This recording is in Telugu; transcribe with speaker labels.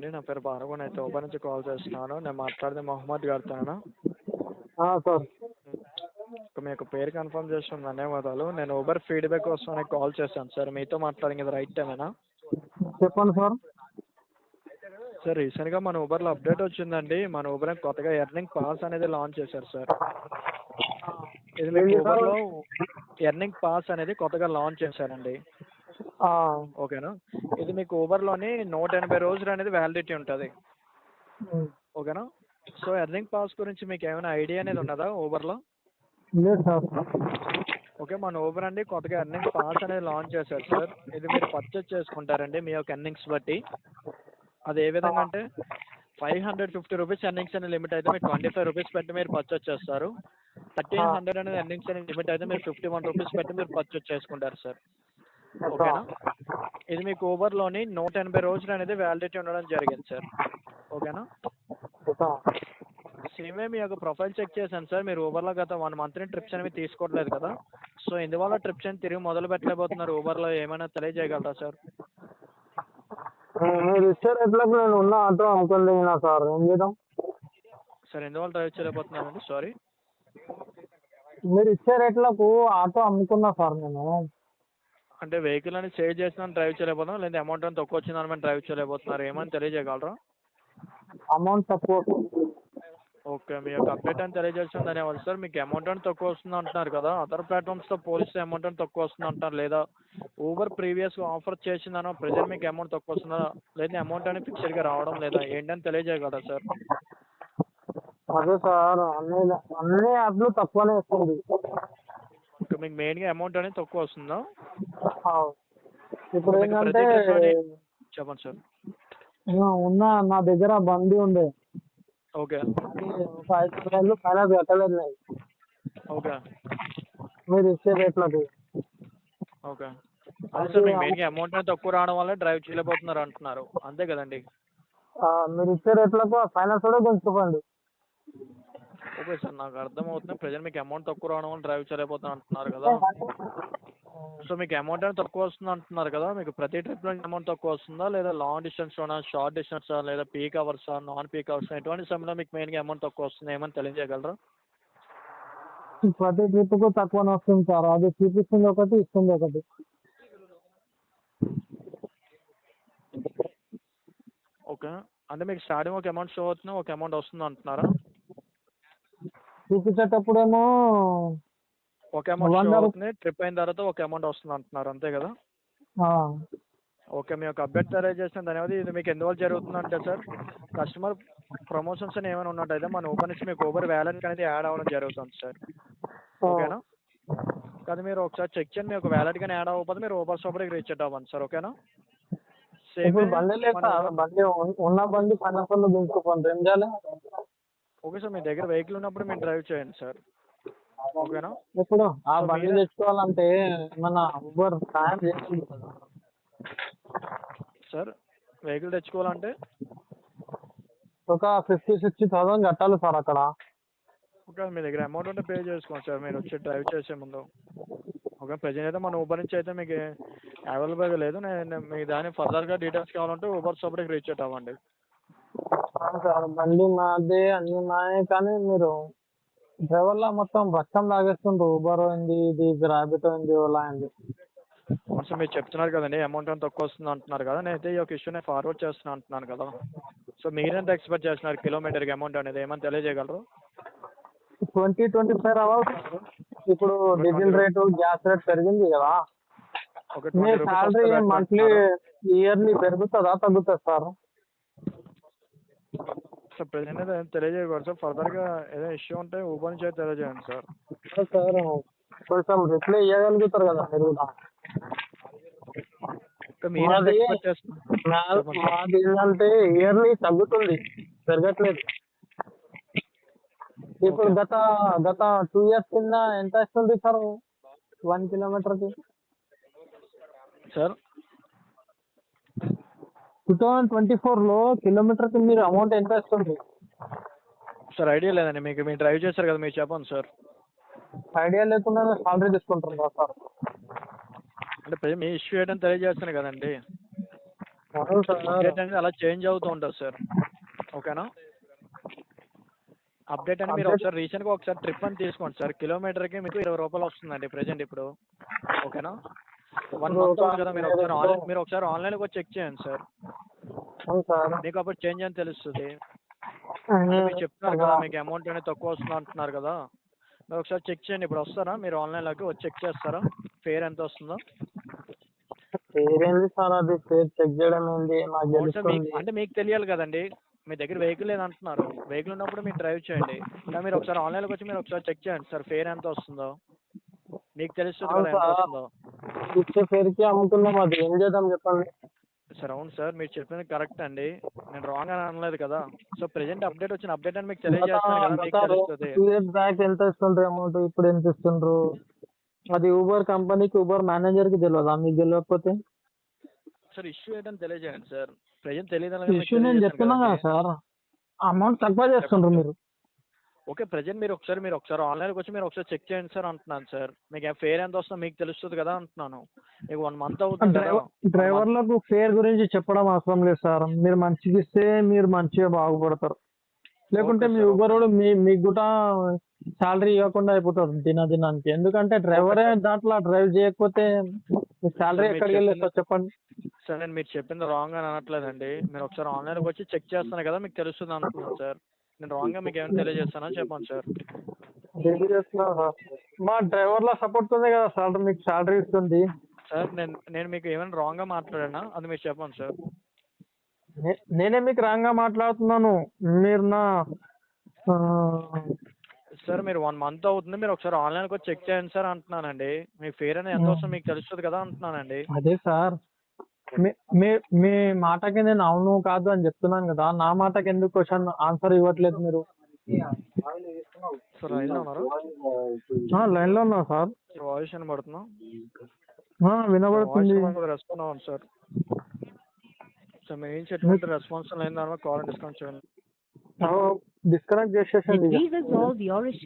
Speaker 1: అండి. నా పేరు భార్గవ్. అయితే ఊబర్ నుంచి కాల్ చేస్తున్నాను. నేను మాట్లాడేది మొహమ్మద్ గారితోనా?
Speaker 2: సార్.
Speaker 1: మీ యొక్క పేరు కన్ఫర్మ్ చేసిన ధన్యవాదాలు. నేను ఊబర్ ఫీడ్బ్యాక్ కోసం కాల్ చేశాను సార్. మీతో మాట్లాడింది ఇది రైట్ టైమేనా?
Speaker 2: చెప్పండి సార్.
Speaker 1: సార్ రీసెంట్గా మన ఊబర్లో అప్డేట్ వచ్చిందండి. మన ఊబర్ కొత్తగా ఎర్నింగ్ పాస్ అనేది లాంచ్ చేశారు సార్. ఇది మీకు
Speaker 2: ఏంటి సార్?
Speaker 1: ఊబర్లో ఎర్నింగ్ పాస్ అనేది కొత్తగా లాంచ్ చేశారండి. ఓకేనా? ఇది మీకు ఊబర్లోని 180 రోజులు అనేది వ్యాలిడిటీ ఉంటుంది. ఓకేనా? సో ఎర్నింగ్ పాస్ గురించి మీకు ఏమైనా ఐడియా అనేది ఉన్నదా ఊబర్లో?
Speaker 2: లేదు సార్.
Speaker 1: ఓకే, మన ఊబర్ అండి కొత్తగా ఎర్నింగ్ పాస్ అనేది లాంచ్ చేశారు సార్. ఇది మీరు పర్చేజ్ చేసుకుంటారండి మీ యొక్క ఎర్నింగ్స్ బట్టి. అది ఏ విధంగా అంటే 550 రూపీస్ ఎర్నింగ్స్ అనే లిమిట్ అయితే మీరు 25 రూపీస్ పెట్టి మీరు పర్చేజ్ చేస్తారు. 1300 అనేది ఎర్నింగ్స్ అనే లిమిట్ అయితే మీరు 51 రూపీస్ పెట్టి మీరు పర్చేజ్ చేసుకుంటారు సార్. ఓకేనా? ఇది మీకు ఊబర్లోని 180 రోజులు అనేది వ్యాలిడిటీ ఉండడం జరిగింది సార్. ఓకేనా? సేమే మీ యొక్క ప్రొఫైల్ చెక్ చేశాను సార్. మీరు ఊబర్లో గత 1 మంత్ ట్రిప్స్ అనేవి తీసుకోవట్లేదు కదా. సో ఇందువల్ల ట్రిప్స్ అని తిరిగి మొదలు పెట్టలేకపోతున్నారు ఊబర్లో, ఏమైనా తెలియజేయగలరా సార్?
Speaker 2: మీరు ఇచ్చే రేట్లకు నేను ఉన్న ఆటో అమ్ముకోలేనా సార్, ఏం చేద్దాం?
Speaker 1: సార్ ఎందువల్ల డ్రైవ్ చేయలేకపోతున్నానండి? సారీ.
Speaker 2: మీరు ఇచ్చే రేట్లకు ఆటో అమ్ముకున్నా సార్ నేను.
Speaker 1: అంటే వెహికల్ అని సేవ్ చేసిన డ్రైవ్ చేయలేకపోతున్నాం, లేదా అమౌంట్ అని తక్కువ వచ్చిందని మనం డ్రైవ్ చేయలేకపోతున్నారు, ఏమని తెలియజేయగలరా?
Speaker 2: అమౌంట్ తక్కువ.
Speaker 1: ఓకే, మీ యొక్క అప్డేట్ అని తెలియజేసిన ధన్యవాదాలు సార్. మీకు అమౌంట్ అని తక్కువ వస్తుంది అంటున్నారు కదా, అదర్ ప్లాట్ఫామ్స్తో పోలిస్తే అమౌంట్ అని తక్కువ వస్తుంది అంటున్నారు, లేదా ఊబర్ ప్రీవియస్గా ఆఫర్ చేసిందనో ప్రజెంట్ మీకు అమౌంట్ తక్కువ వస్తుందా, లేదా అమౌంట్ అని ఫిక్స్డ్గా రావడం లేదా ఏంటని తెలియజేయగలరా సార్?
Speaker 2: అదే సార్, అన్ని యాప్లు తక్కువనే వస్తుంది.
Speaker 1: ఓకే, మీకు మెయిన్గా అమౌంట్ అనేది తక్కువ వస్తుందా?
Speaker 2: ఇప్పుడు
Speaker 1: మీకు
Speaker 2: ఏంటంటే
Speaker 1: ప్రతి ట్రిప్లోని చెప్పండి సార్.
Speaker 2: నా దగ్గర బండి ఉండే.
Speaker 1: ఓకే.
Speaker 2: 5 వేలు ఫైనాన్స్ కట్టలేదు నేను
Speaker 1: ఓకే.
Speaker 2: మీరు ఇచ్చే రేట్లకు.
Speaker 1: ఓకే, అదే సార్ మీకు మెయిన్గా అమౌంట్ అనేది తక్కువ రావడం వల్ల డ్రైవ్ చేయలేకపోతున్నారు అంటున్నారు, అంతే కదండి?
Speaker 2: మీరు ఇచ్చే రేట్లకు ఫైనాన్స్ కూడా కొంచుకోండి.
Speaker 1: ఓకే సార్, నాకు అర్థమవుతుంది. ప్రజెంట్ మీకు అమౌంట్ తక్కువ రావడం వల్ల డ్రైవ్ చేయలేకపోతున్నారు అంటున్నారు కదా. సో మీకు అమౌంట్ అనేది తక్కువ వస్తుంది అంటున్నారు కదా, మీకు ప్రతి ట్రిప్లో అమౌంట్ తక్కువ వస్తుందా, లేదా లాంగ్ డిస్టెన్స్లోనా, షార్ట్ డిస్టెన్సా, లేదా పీక్ అవర్సా, నాన్ పీక్ అవర్సా, ఎటువంటి సమయంలో మీకు మెయిన్గా అమౌంట్ తక్కువ వస్తుంది, ఏమని తెలియజేయగలరా?
Speaker 2: ప్రతి ట్రిప్కు తక్కువనే వస్తుంది సార్. అది చూపిస్తుంది ఒకటి, ఇస్తుంది ఒకటి.
Speaker 1: ఓకే, అంటే మీకు స్టార్టింగ్ ఒక అమౌంట్ షో అవుతుంది, ఒక అమౌంట్ వస్తుంది అంటున్నారా?
Speaker 2: చూపించేటప్పుడేమో
Speaker 1: ఒక అమౌంట్ షో అవుతుంది, ట్రిప్ అయిన తర్వాత ఒక అమౌంట్ వస్తుంది అంటున్నారు, అంతే కదా? ఓకే, మీ యొక్క అప్డేట్ తెలియజేసిన ధన్యవాదాలు. ఇది మీకు ఎందువల్ల జరుగుతుందంటే సార్, కస్టమర్ ప్రమోషన్స్ అని ఏమైనా ఉన్నట్టయితే మన ఊబర్ నుంచి మీకు ఊబర్ వ్యాలెట్ అనేది యాడ్ అవ్వడం జరుగుతుంది సార్. ఓకేనా? కానీ మీరు ఒకసారి చెక్ చేయండి, మీ యొక్క వ్యాలెట్ కానీ యాడ్ అవ్వకపోతే మీరు ఊబర్ షాప్కి రీచ్ అవ్వండి సార్. ఓకేనా?
Speaker 2: ఇప్పుడు బండి లేదు సార్, బండి ఉన్న బండి పన్నెండు దించుకోండి, ఏం చేయాలి?
Speaker 1: ఓకే సార్, మీ దగ్గర వెహికల్ ఉన్నప్పుడు మీరు డ్రైవ్ చేయండి సార్. ఓకేనా?
Speaker 2: ఇప్పుడు ఆ బండి తెచ్చుకోవాలంటే మన ఊబర్ సాయం చేస్తుంది కదా
Speaker 1: సార్. వెహికల్ తెచ్చుకోవాలంటే
Speaker 2: ఒక 50,000-60,000 కట్టాలి సార్ అక్కడ.
Speaker 1: ఓకే, మీ దగ్గర అమౌంట్ ఉంటే పే చేసుకోండి సార్ మీరు వచ్చి డ్రైవ్ చేసే ముందు. ఓకే, ప్రజెంట్ అయితే మన ఊబర్ నుంచి అయితే మీకు అవైలబుల్గా లేదు. నేను మీకు దాని ఫర్దర్గా డీటెయిల్స్ కావాలంటే ఊబర్ షాప్కి రీచ్ అవ్వండి.
Speaker 2: సార్ బండి మాదే, అన్ని మాయే, కానీ మీరు డ్రైవర్లా మొత్తం రక్తం లాగేస్తుండ్రు. ఊబర్ అయింది, ఇది ర్యాపిడో అయింది, ఓలా అయింది.
Speaker 1: కొంచెం మీరు చెప్తున్నారు కదండి అమౌంట్ అని తక్కువ వస్తుంది అంటున్నారు కదా, నేనైతే ఈ యొక్క ఇష్యూ నేను ఫార్వర్డ్ చేస్తున్నాను అంటున్నాను కదా. సో మీరెంత ఎక్స్పెక్ట్ చేస్తున్నారు కిలోమీటర్కి అమౌంట్ అనేది, ఏమని తెలియజేయగలరు?
Speaker 2: 20-25 అవ్వాలి. ఇప్పుడు డీజిల్ రేటు, గ్యాస్ రేట్ పెరిగింది కదా. మీ శాలరీ మంత్లీ, ఇయర్లీ పెరుగుతుందా తగ్గుతుంది సార్?
Speaker 1: సార్ ప్రజెంట్ అయితే తెలియజేయకూడదు సార్. ఫర్దర్గా ఏదైనా ఇష్యూ ఉంటే ఊబర్ నుంచి అయితే తెలియజేయండి సార్.
Speaker 2: సార్ కొంచెం రిప్లై ఇవ్వగలుగుతారు కదా మీరు కూడా. మాది ఏంటంటే ఇయర్లీ తగ్గుతుంది, పెరగట్లేదు. ఇప్పుడు గత 2 years కింద ఎంత వస్తుంది సార్ 1 కిలోమీటర్కి
Speaker 1: సార్?
Speaker 2: 2024లో కిలోమీటర్కి మీరు అమౌంట్ ఎంత వస్తుంది
Speaker 1: సార్? ఐడియా లేదండి, మీకు మీరు డ్రైవ్ చేశారు కదా, మీరు చెప్పండి సార్.
Speaker 2: ఐడియా లేకుండా సాలరీ తీసుకుంటారు కదా సార్.
Speaker 1: అంటే మీ ఇష్యూ ఏంటని తెలియజేస్తాను కదండి.
Speaker 2: అవును సార్.
Speaker 1: అప్డేట్ అనేది అలా చేంజ్ అవుతూ ఉంటుంది సార్. ఓకేనా? అప్డేట్ అని మీరు
Speaker 2: అప్డేట్
Speaker 1: ఒకసారి రీసెంట్గా ఒకసారి ట్రిప్ అని తీసుకోండి సార్. కిలోమీటర్కి మీకు 20 రూపాయలు వస్తుందండి ప్రెజెంట్ ఇప్పుడు. ఓకేనా? 1
Speaker 2: ఇప్పుడు
Speaker 1: మంత్
Speaker 2: ఒక
Speaker 1: అవుతుంది కదా, మీరు ఒకసారి ఆన్లైన్లోకి వచ్చి చెక్ చేయండి సార్.
Speaker 2: అవును సార్.
Speaker 1: మీకు అప్పుడు చేంజ్ అని తెలుస్తుంది. అంటే మీరు చెప్తున్నారు కదా మీకు అమౌంట్ అనేది తక్కువ వస్తుంది అంటున్నారు కదా, మీరు ఒకసారి చెక్ చేయండి. ఇప్పుడు వస్తారా మీరు ఆన్లైన్లోకి వచ్చి చెక్ చేస్తారా ఫేర్ ఎంత వస్తుందో?
Speaker 2: పేరేంది సార్, అది పేరు చెక్ చేయడం ఏంది, నాకు
Speaker 1: అవును సార్, మీకు
Speaker 2: తెలుస్తుంది.
Speaker 1: అంటే మీకు తెలియాలి కదండి. మీ దగ్గర వెహికల్ లేదు అంటున్నారు. వెహికల్ ఉన్నప్పుడు మీరు డ్రైవ్ చేయండి. ఇలా మీరు ఒకసారి ఆన్లైన్లోకి వచ్చి మీరు ఒకసారి చెక్ చేయండి సార్ ఫేర్ ఎంత వస్తుందో. మీకు తెలుస్తుంది
Speaker 2: అవును
Speaker 1: కదా ఎంత
Speaker 2: సార్,
Speaker 1: వస్తుందో.
Speaker 2: ఇచ్చే పేరుకి అమ్ముతున్నాం, అది ఏం చేద్దాం చెప్పండి.
Speaker 1: సార్ అవును సార్, మీరు చెప్పింది కరెక్ట్ అండి. నేను రాంగ్ అని అనలేదు కదా. సో ప్రెజెంట్ అప్డేట్ వచ్చిన అప్డేట్ అని మీకు తెలియజేస్తాను కదా, మీకు తెలుస్తుంది.
Speaker 2: 2 years బ్యాక్ ఎంత ఇస్తుండ్రు అమౌంట్, ఇప్పుడు ఎంత ఇస్తుండ్రు? అది ఊబర్ కంపెనీకి, ఊబర్ మేనేజర్కి తెలియదా? మీకు తెలియకపోతే
Speaker 1: సార్ ఇష్యూ ఏంటని తెలియజేయండి సార్. ప్రెజెంట్ తెలియదు అనగా మీకు
Speaker 2: ఇష్యూ నేను
Speaker 1: తెలియజేస్తాను
Speaker 2: చెప్తున్నా
Speaker 1: కదండి.
Speaker 2: కదా సార్, అమౌంట్ తక్కువ చేస్తుండ్రు
Speaker 1: చెప్పండి సార్.
Speaker 2: మీరు.
Speaker 1: ఓకే, ప్రెజెంట్ మీరు ఒకసారి ఆన్లైన్కి వచ్చి మీరు ఒకసారి చెక్ చేయండి సార్ అంటున్నాను సార్. మీకు ఫేర్ ఎంత వస్తుందో మీకు తెలుస్తుంది కదా అంటున్నాను. మీకు 1 మంత్ అవుతుంది కదా. 1 మంత్.
Speaker 2: డ్రైవర్లకు ఫేర్ గురించి చెప్పడం అవసరం లేదు సార్. మీరు మంచిగా ఇస్తే మీరు మంచిగా బాగుపడతారు. లేకుంటే
Speaker 1: ఓకే
Speaker 2: మీ
Speaker 1: సార్.
Speaker 2: ఊబర్ వాడు మీకు కూడా శాలరీ ఇవ్వకుండా అయిపోతాడు దినానికి. ఎందుకంటే డ్రైవరే
Speaker 1: సార్.
Speaker 2: దాంట్లో డ్రైవ్ చేయకపోతే మీ శాలరీ
Speaker 1: సార్ మీరు
Speaker 2: ఎక్కడికి వెళ్ళేది
Speaker 1: చెప్పింది
Speaker 2: సార్ చెప్పండి.
Speaker 1: సార్, నేను మీరు చెప్పింది రాంగ్ అని అనట్లేదండి. మీరు ఒకసారి ఆన్లైన్కి వచ్చి చెక్ చేస్తాను కదా మీకు తెలుస్తుంది అంటున్నాను సార్. నేను రాంగ్గా మీకు ఏమైనా తెలియజేస్తానని చెప్పండి సార్.
Speaker 2: డైలీ చేస్తున్నా సార్. మా డ్రైవర్ల సపోర్ట్ ఉంది కదా సార్, మీకు శాలరీ ఇస్తుంది.
Speaker 1: సార్ నేను మీకు ఏమైనా రాంగ్గా మాట్లాడానా అది మీరు చెప్పండి సార్.
Speaker 2: నేనే మీకు రాంగ్ గా మాట్లాడుతున్నాను. మీరు నా ఆ,
Speaker 1: సార్ మీరు 1 మంత్ అవుతుంది, మీరు ఒకసారి ఆన్లైన్కి వచ్చి చెక్ చేయండి సార్ అంటున్నానండి. మీ ఫేర్ అనేది ఎంత వస్తుందో మీకు తెలుస్తుంది కదా అంటున్నానండి.
Speaker 2: అదే సార్, మీ మీ మీ మాటకి నేను అవును కాదు అని చెప్తున్నాను కదా, నా మాటకి ఎందుకు క్వశ్చన్ ఆన్సర్ ఇవ్వట్లేదు మీరు?
Speaker 1: సార్ లైన్లో ఉన్నారా?
Speaker 2: లైన్ లో ఉన్నా సార్.
Speaker 1: వాయిస్ వినబడుతుందా? వాయిస్
Speaker 2: వినబడుతుంది.
Speaker 1: రెస్పాండ్ అవ్వండి సార్. సార్ మీరు ఏం ఎటువంటి రెస్పాన్స్ లేని దాని కాల్ డిస్కనెక్ట్ చేయండి.
Speaker 2: డిస్కనెక్ట్ చేసేసండి ఇక.
Speaker 3: Did we resolve your issue?